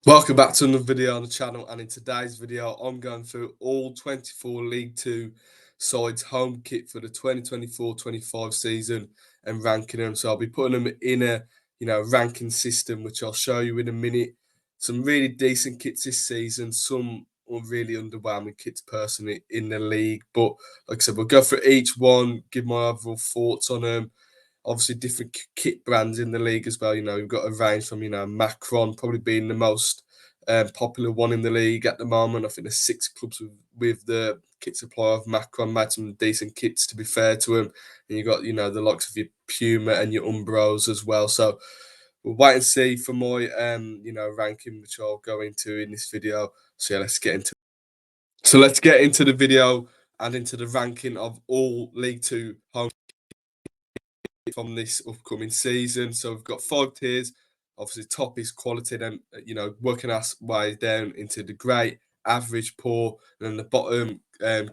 Welcome back to another video on the channel, and in today's video I'm going through all 24 League 2 sides home kit for the 2024-25 season and ranking them. So I'll be putting them in a ranking system, which I'll show you in a minute. Some really decent kits this season, some really underwhelming kits personally in the league. But like I said, we'll go through each one, give my overall thoughts on them. Obviously, different kit brands in the league as well. We've got a range from Macron probably being the most popular one in the league at the moment. I think there's 6 clubs with the kit supply of Macron. Made some decent kits, to be fair to him. And you got the likes of your Puma and your Umbros as well. So we'll wait and see for my ranking, which I'll go into in this video. So yeah, let's get into. So let's get into the video and into the ranking of all League Two home from this upcoming season. So we've got 5 tiers. Obviously, top is quality, then working our way down into the great, average, poor, and then the bottom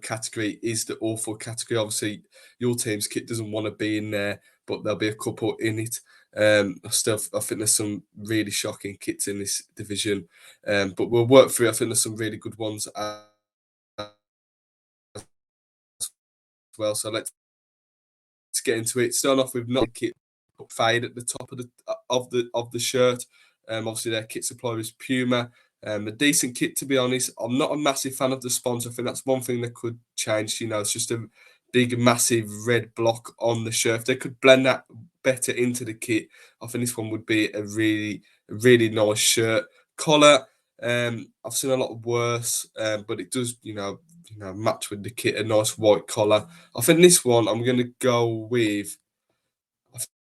category is the awful category. Obviously, your team's kit doesn't want to be in there, but there'll be a couple in it. I think there's some really shocking kits in this division, but we'll work through. I think there's some really good ones as well. So let's get into it. Starting off with not kit fade at the top of the shirt. Obviously their kit supplier is Puma. A decent kit, to be honest. I'm not a massive fan of the sponsor. I think that's one thing that could change. It's just a big, massive red block on the shirt. If they could blend that better into the kit, I think this one would be a really nice shirt. Collar, I've seen a lot worse, but it does, match with the kit. A nice white collar. I think this one I'm going to go with.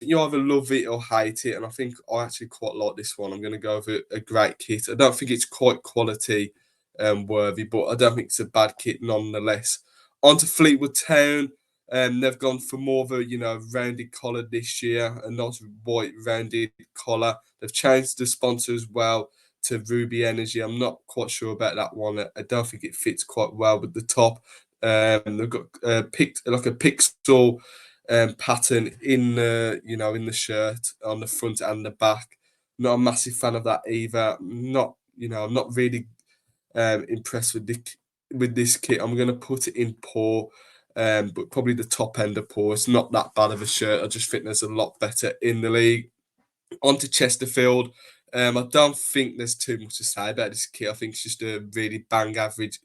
You either love it or hate it, and I think I actually quite like this one. I'm going to go with a great kit. I don't think it's quite quality worthy, but I don't think it's a bad kit nonetheless. On to Fleetwood Town. They've gone for more of a rounded collar this year, a nice white rounded collar. They've changed the sponsor as well to Ruby Energy. I'm not quite sure about that one. I don't think it fits quite well with the top. They've got picked like a pixel pattern in the shirt on the front and the back. Not a massive fan of that either. I'm not really impressed with this kit. I'm going to put it in poor, but probably the top end of poor. It's not that bad of a shirt. I just think there's a lot better in the league. On to Chesterfield. I don't think there's too much to say about this kit. I think it's just a really bang average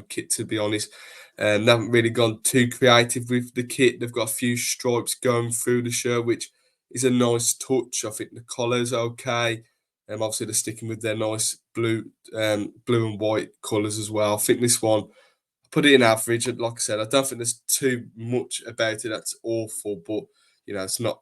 kit, to be honest. They haven't really gone too creative with the kit. They've got a few stripes going through the shirt, which is a nice touch. I think the collar's okay. Obviously they're sticking with their nice blue and white colours as well. I think this one, put it in average. Like I said, I don't think there's too much about it that's awful, but it's not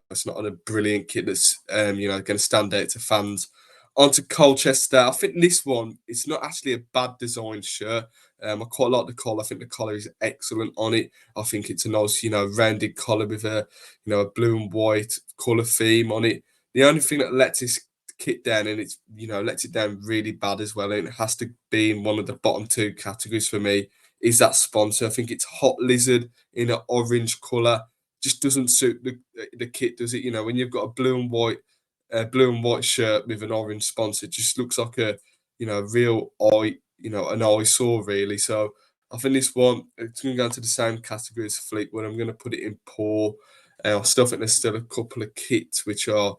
it's not a brilliant kit that's going to stand out to fans. On to Colchester. I think this one, it's not actually a bad design shirt. I quite like the collar. I think the collar is excellent on it. I think it's a nice, rounded collar with a blue and white color theme on it. The only thing that lets this kit down, and it's lets it down really bad as well, and it has to be in one of the bottom 2 categories for me, is that sponsor. I think it's Hot Lizard in an orange color. Just doesn't suit the kit, does it? When you've got a blue and white shirt with an orange sponsor, it just looks like a real eye, an eyesore really. So I think this one, it's going to go into the same category as Fleetwood. I'm going to put it in poor. I still think there's still a couple of kits which are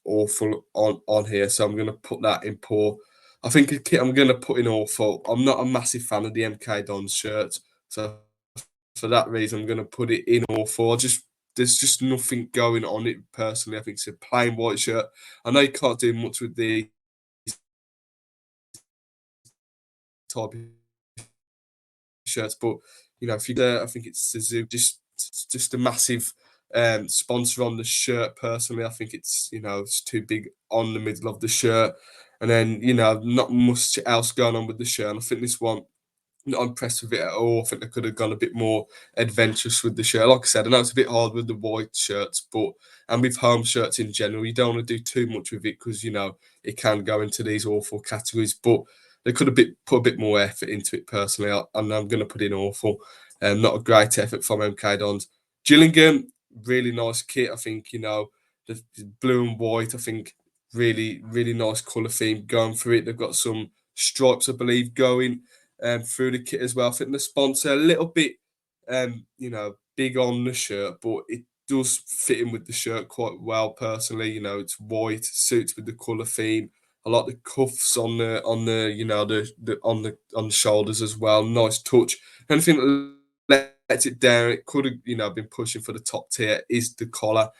awful on here, so I'm going to put that in poor. I think a kit I'm going to put in awful. I'm not a massive fan of the MK Dons shirt, so for that reason, I'm going to put it in awful. There's just nothing going on it personally. I think it's a plain white shirt. I know you can't do much with the type of shirts, but if you I think it's Suzuki, just a massive sponsor on the shirt. Personally, I think it's too big on the middle of the shirt, and then not much else going on with the shirt. And I think this one, not impressed with it at all. I think they could have gone a bit more adventurous with the shirt. Like I said, I know it's a bit hard with the white shirts, and with home shirts in general, you don't want to do too much with it because it can go into these awful categories. But they could have put a bit more effort into it personally, and I'm going to put in awful. Not a great effort from MK Dons. Gillingham, really nice kit. I think the blue and white. I think really, really nice colour theme going through it. They've got some stripes, I believe, going through the kit as well. I think the sponsor a little bit, big on the shirt, but it does fit in with the shirt quite well. Personally, it's white, suits with the colour theme. I like the cuffs on the on the shoulders as well. Nice touch. Anything that lets it down, it could have been pushing for the top tier is the collar.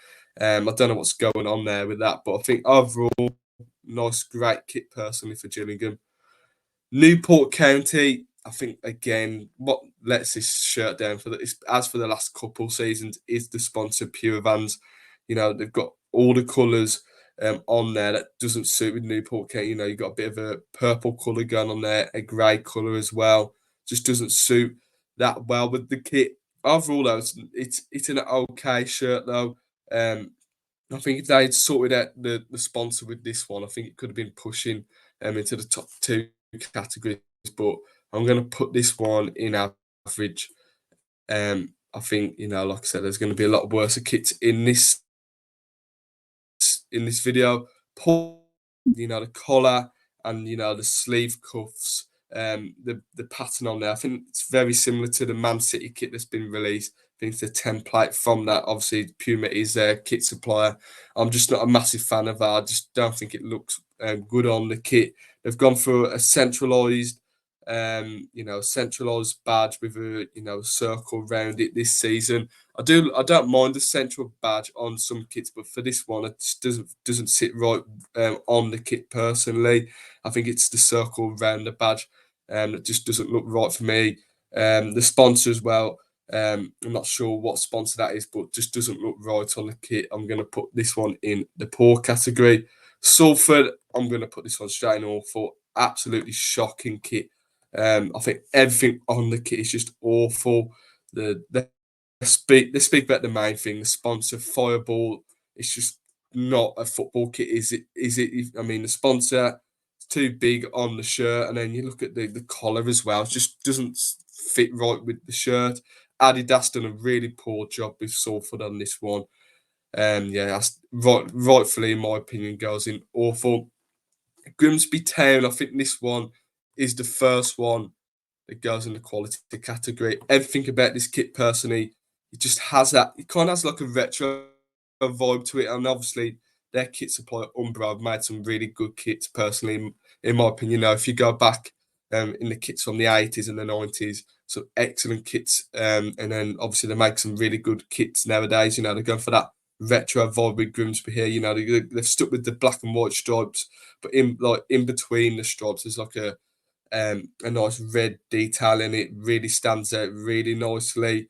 I don't know what's going on there with that, but I think overall, nice, great kit personally for Gillingham. Newport County, I think again, what lets this shirt down as for the last couple seasons is the sponsor Pure Vans. They've got all the colours on there that doesn't suit with Newport County. You've got a bit of a purple colour going on there, a grey colour as well. Just doesn't suit that well with the kit. Overall, though, it's an okay shirt though. I think if they'd sorted out the sponsor with this one, I think it could have been pushing into the top two categories. But I'm going to put this one in average. I think like I said, there's going to be a lot worse kits in this video. Paul, the collar and the sleeve cuffs, the pattern on there. I think it's very similar to the Man City kit that's been released. I think it's a template from that. Obviously, Puma is their kit supplier. I'm just not a massive fan of that. I just don't think it looks good on the kit. They've gone for a centralized badge with a circle around it this season. I don't mind the central badge on some kits, but for this one, it just doesn't sit right on the kit personally. I think it's the circle around the badge that just doesn't look right for me. The sponsor as well. I'm not sure what sponsor that is, but just doesn't look right on the kit. I'm going to put this one in the poor category. Salford, I'm going to put this one straight in awful. Absolutely shocking kit. I think everything on the kit is just awful. They speak about the main thing. The sponsor Fireball. It's just not a football kit, is it? I mean, the sponsor is too big on the shirt, and then you look at the collar as well. It just doesn't fit right with the shirt. Adidas done a really poor job with Salford on this one. That's rightfully, in my opinion, goes in awful. Grimsby Town, I think this one is the first one that goes in the quality category. Everything about this kit, personally, it just has that. It kind of has like a retro vibe to it, and obviously their kit supplier Umbro have made some really good kits. Personally, in my opinion, if you go back in the kits from the 80s and the 90s, some excellent kits, and then obviously they make some really good kits nowadays. They're going for that retro vibe with Grimsby here. They've stuck with the black and white stripes, but in between the stripes, there's like a nice red detail in it. Really stands out really nicely.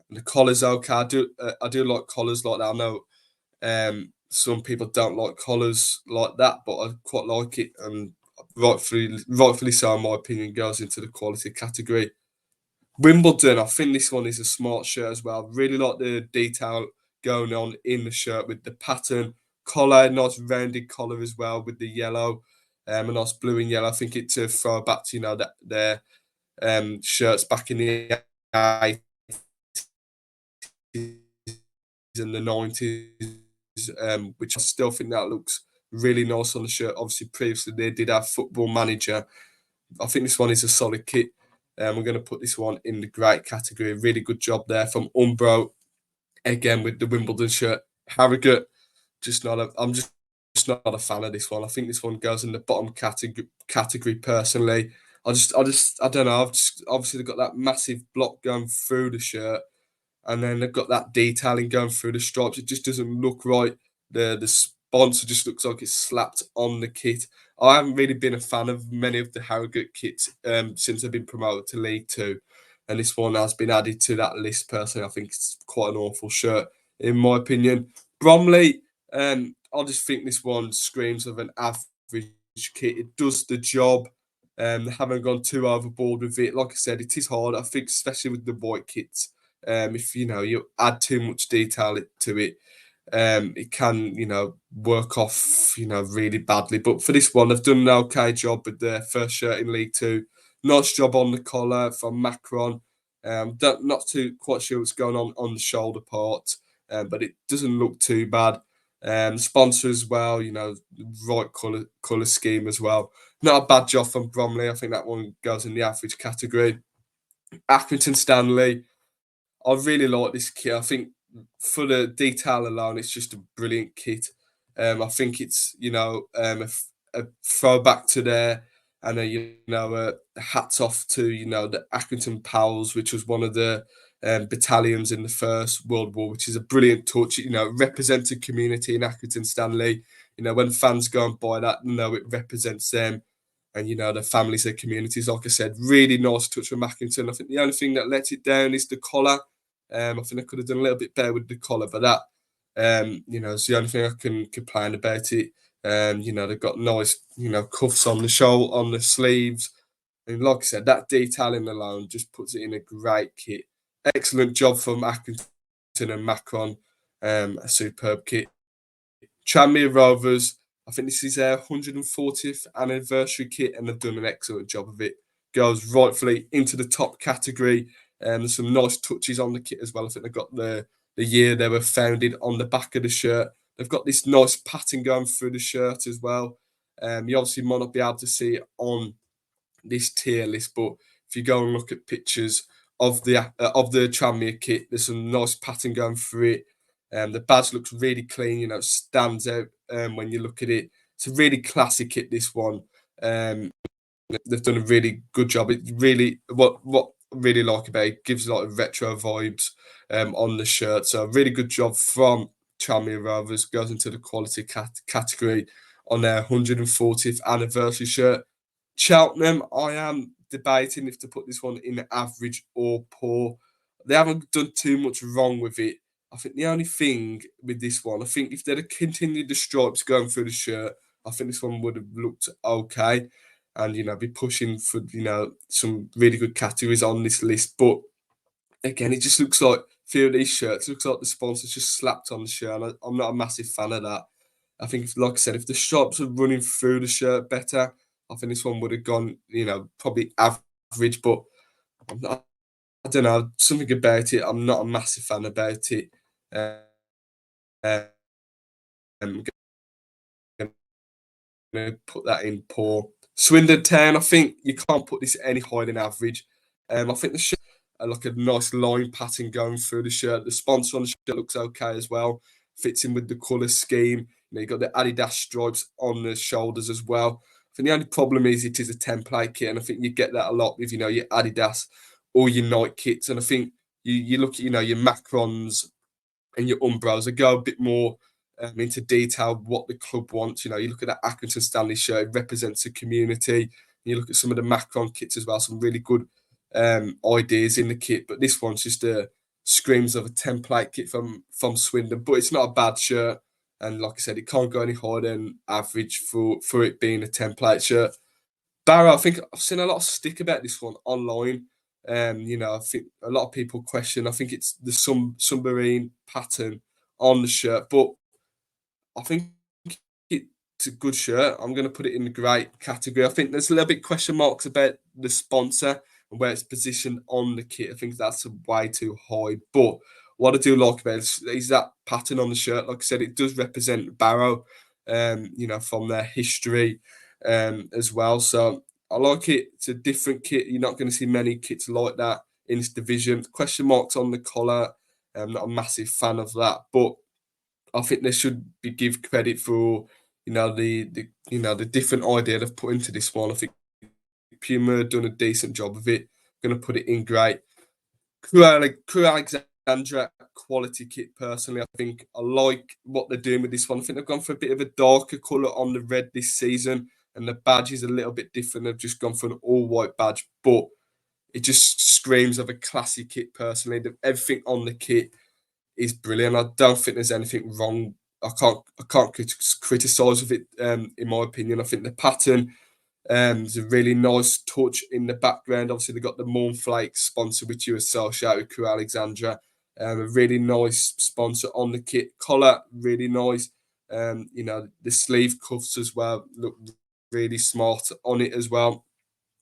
And the collar's okay. I do like collars like that. I know some people don't like collars like that, but I quite like it, and rightfully so, in my opinion, goes into the quality category. Wimbledon, I think this one is a smart shirt as well. Really like the detail going on in the shirt with the pattern collar, nice rounded collar as well with the yellow, a nice blue and yellow. I think it's a throwback to that their shirts back in the 80s and the 90s, which I still think that looks really nice on the shirt. Obviously, previously they did have Football Manager. I think this one is a solid kit. We're going to put this one in the great category. Really good job there from Umbro. Again, with the Wimbledon shirt. Harrogate, I'm just not a fan of this one. I think this one goes in the bottom category personally. I don't know. Obviously they've got that massive block going through the shirt, and then they've got that detailing going through the stripes. It just doesn't look right. The sponsor just looks like it's slapped on the kit. I haven't really been a fan of many of the Harrogate kits since they've been promoted to League Two, and this one has been added to that list. Personally, I think it's quite an awful shirt, in my opinion. Bromley, I just think this one screams of an average kit. It does the job. They haven't gone too overboard with it. Like I said, it is hard. I think, especially with the white kits, if you add too much detail to it, it can work off really badly. But for this one, they've done an okay job with their first shirt in League Two. Nice job on the collar from Macron. Not too quite sure what's going on the shoulder part, but it doesn't look too bad. Sponsor as well, right colour scheme as well. Not a bad job from Bromley. I think that one goes in the average category. Accrington Stanley, I really like this kit. I think for the detail alone, it's just a brilliant kit. I think it's a throwback to there, and hats off to the Accrington Pals, which was one of the battalions in the First World War, which is a brilliant touch. It represents a community in Accrington Stanley. When fans go and buy that, it represents them and the families, their communities. Like I said, really nice touch from Accrington. I think the only thing that lets it down is the collar. I think I could have done a little bit better with the collar, but that it's the only thing I can complain about it. They've got nice, cuffs on the shoulder, on the sleeves. And like I said, that detailing alone just puts it in a great kit. Excellent job from Accrington and Macron. A superb kit. Tranmere Rovers, I think this is their 140th anniversary kit, and they've done an excellent job of it. Goes rightfully into the top category. There's some nice touches on the kit as well. I think they've got the year they were founded on the back of the shirt. They've got this nice pattern going through the shirt as well. You obviously might not be able to see it on this tier list, but if you go and look at pictures of the Tranmere kit, there's some nice pattern going through it. The badge looks really clean, it stands out when you look at it. It's a really classic kit, this one. They've done a really good job. It really, what I really like about it, gives a lot of retro vibes on the shirt. So really good job from Tranmere Rovers. Goes into the quality category on their 140th anniversary shirt. Cheltenham, I am debating if to put this one in average or poor. They haven't done too much wrong with it. I think the only thing with this one, I think if they'd have continued the stripes going through the shirt, I think this one would have looked okay and be pushing for some really good categories on this list. But again, it just looks like a few of these shirts looks like the sponsors just slapped on the shirt. And I'm not a massive fan of that. I think, like I said, if the stripes were running through the shirt better, I think this one would have gone, probably average. But I don't know, something about it. I'm not a massive fan about it. I'm gonna put that in poor. Swindon Town, I think you can't put this any higher than average. I think the shirt like a nice line pattern going through the shirt. The sponsor on the shirt looks okay as well. Fits in with the colour scheme. You got the Adidas stripes on the shoulders as well. I think the only problem is it is a template kit, and I think you get that a lot with your Adidas or your Nike kits. And I think you look at your Macrons and your Umbros, they go a bit more into detail what the club wants. You look at that Accrington Stanley shirt, it represents a community. You look at some of the Macron kits as well, some really good ideas in the kit. But this one's just screams of a template kit from Swindon. But it's not a bad shirt. And like I said, it can't go any higher than average for it being a template shirt. Barrow, I think I've seen a lot of stick about this one online. I think a lot of people question. I think it's the submarine pattern on the shirt, but I think it's a good shirt. I'm going to put it in the great category. I think there's a little bit question marks about the sponsor and where it's positioned on the kit. I think that's way too high. But what I do like about it is that pattern on the shirt. Like I said, it does represent Barrow, from their history as well. So I like it. It's a different kit. You're not going to see many kits like that in this division. Question marks on the collar. I'm not a massive fan of that, but I think they should be give credit for the different idea they've put into this one. I think Puma have done a decent job of it. Going to put it in great. Crew Alexandra quality kit. Personally, I think I like what they're doing with this one. I think they've gone for a bit of a darker colour on the red this season, and the badge is a little bit different. They've just gone for an all white badge, but it just screams of a classy kit. Personally, everything on the kit is brilliant. I don't think there's anything wrong. I can't criticize with it. In my opinion, I think the pattern is a really nice touch in the background. Obviously, they got the Mournflake sponsor, which you associate with Crew Alexandra. A really nice sponsor on the kit. Collar, really nice. The sleeve cuffs as well look really smart on it as well.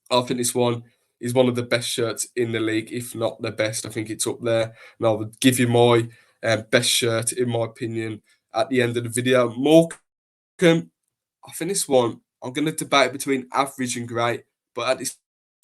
I think this one is one of the best shirts in the league, if not the best. I think it's up there, and I would give you my best shirt in my opinion at the end of the video. Morecambe, I think this one, I'm going to debate between average and great, but at this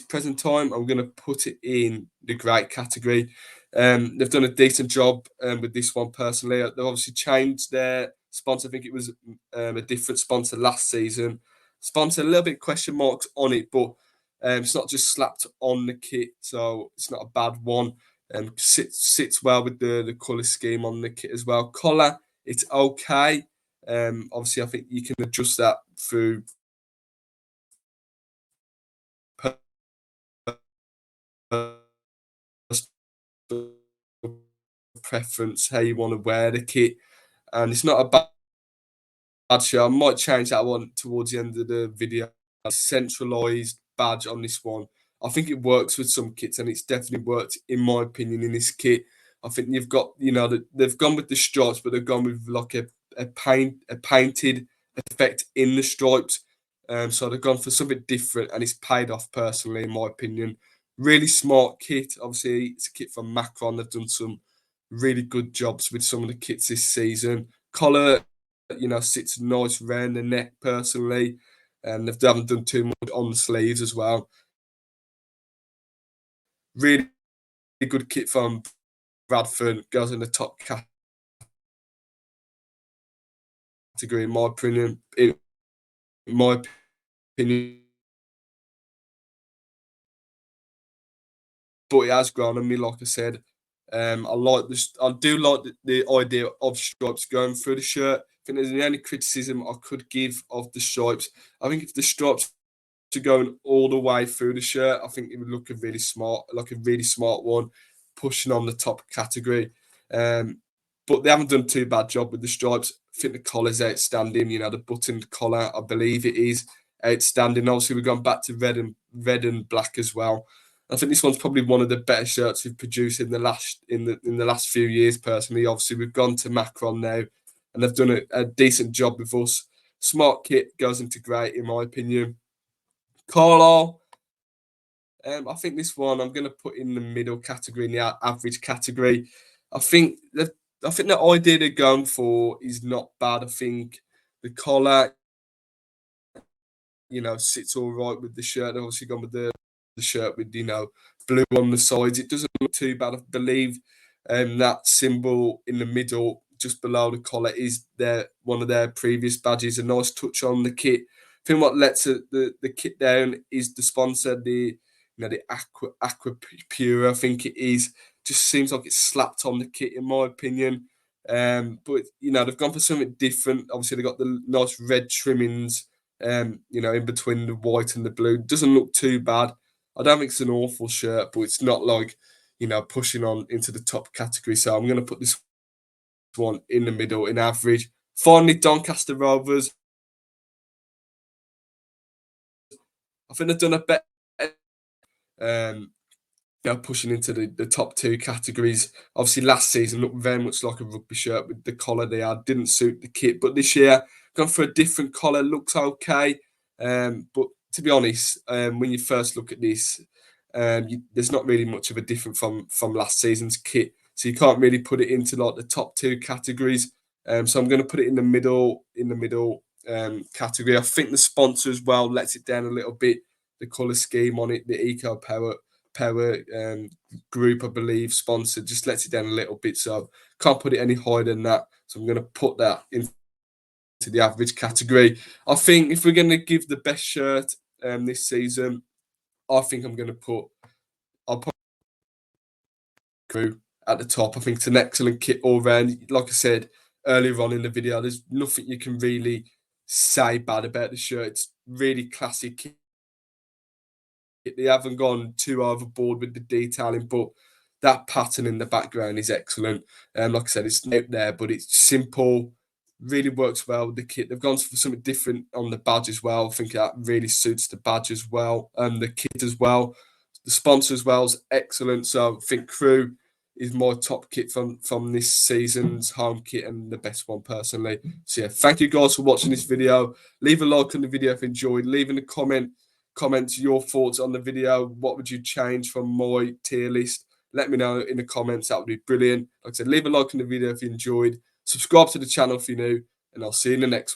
present time, I'm going to put it in the great category. They've done a decent job with this one personally. They've obviously changed their sponsor. I think it was a different sponsor last season. Sponsor, a little bit question marks on it, but it's not just slapped on the kit, so it's not a bad one. Sits well with the colour scheme on the kit as well. Collar, it's okay. Obviously, I think you can adjust that through preference, how you want to wear the kit, and it's not a bad show. I might change that one towards the end of the video. Centralized badge on this one. I think it works with some kits, and it's definitely worked in my opinion in this kit. I think you've got, they've gone with the stripes, but they've gone with like a painted effect in the stripes. So they've gone for something different, and it's paid off personally, in my opinion. Really smart kit. Obviously, it's a kit from Macron. They've done some really good jobs with some of the kits this season. Collar, sits nice around the neck personally, and they haven't done too much on the sleeves as well. Really good kit from Bradford, goes in the top category in my opinion. But it has grown on me, like I said. I like this. I do like the idea of stripes going through the shirt. I think there's the only criticism I could give of the stripes. I think if the stripes are going all the way through the shirt, I think it would look like a really smart one, pushing on the top category. But they haven't done too bad job with the stripes. I think the collar's outstanding. The buttoned collar, I believe it is outstanding. Obviously, we've gone back to red and black as well. I think this one's probably one of the better shirts we've produced in the last few years. Personally, obviously we've gone to Macron now, and they've done a decent job with us. Smart kit goes into great in my opinion. Carlisle, I think this one I'm going to put in the middle category, in the average category. I think the idea they're going for is not bad. I think the collar, sits all right with the shirt. They've obviously gone with the shirt with blue on the sides. It doesn't look too bad. I believe that symbol in the middle, just below the collar, is one of their previous badges. A nice touch on the kit. I think what lets the kit down is the sponsor, the Aqua Pura. I think it is. Just seems like it's slapped on the kit, in my opinion. But they've gone for something different. Obviously, they've got the nice red trimmings. In between the white and the blue. Doesn't look too bad. I don't think it's an awful shirt, but it's not like, pushing on into the top category. So I'm going to put this one in the middle, in average. Finally, Doncaster Rovers. I think they've done a better, pushing into the top two categories. Obviously, last season looked very much like a rugby shirt with the collar they had. Didn't suit the kit, but this year, gone for a different collar. Looks okay. But to be honest, when you first look at this, there's not really much of a difference from last season's kit. So you can't really put it into like the top two categories. So I'm going to put it in the middle category. I think the sponsor as well lets it down a little bit. The color scheme on it, the Eco Power group, I believe, sponsor, just lets it down a little bit. So can't put it any higher than that. So I'm going to put that into the average category. I think if we're going to give the best shirt this season, I think I'll put Crew at the top. I think it's an excellent kit all round. Like I said earlier on in the video, there's nothing you can really say bad about the shirt. It's really classic kit. They haven't gone too overboard with the detailing, but that pattern in the background is excellent. Like I said, it's out there, but it's simple. Really works well with the kit. They've gone for something different on the badge as well. I think that really suits the badge as well, and the kit as well. The sponsor as well is excellent. So I think Crew is my top kit from this season's home kit, and the best one personally. So yeah, thank you guys for watching this video. Leave a like on the video if you enjoyed. Leave in a comments your thoughts on the video. What would you change from my tier list? Let me know in the comments. That would be brilliant. Like I said, leave a like on the video if you enjoyed. Subscribe to the channel if you're new, and I'll see you in the next one.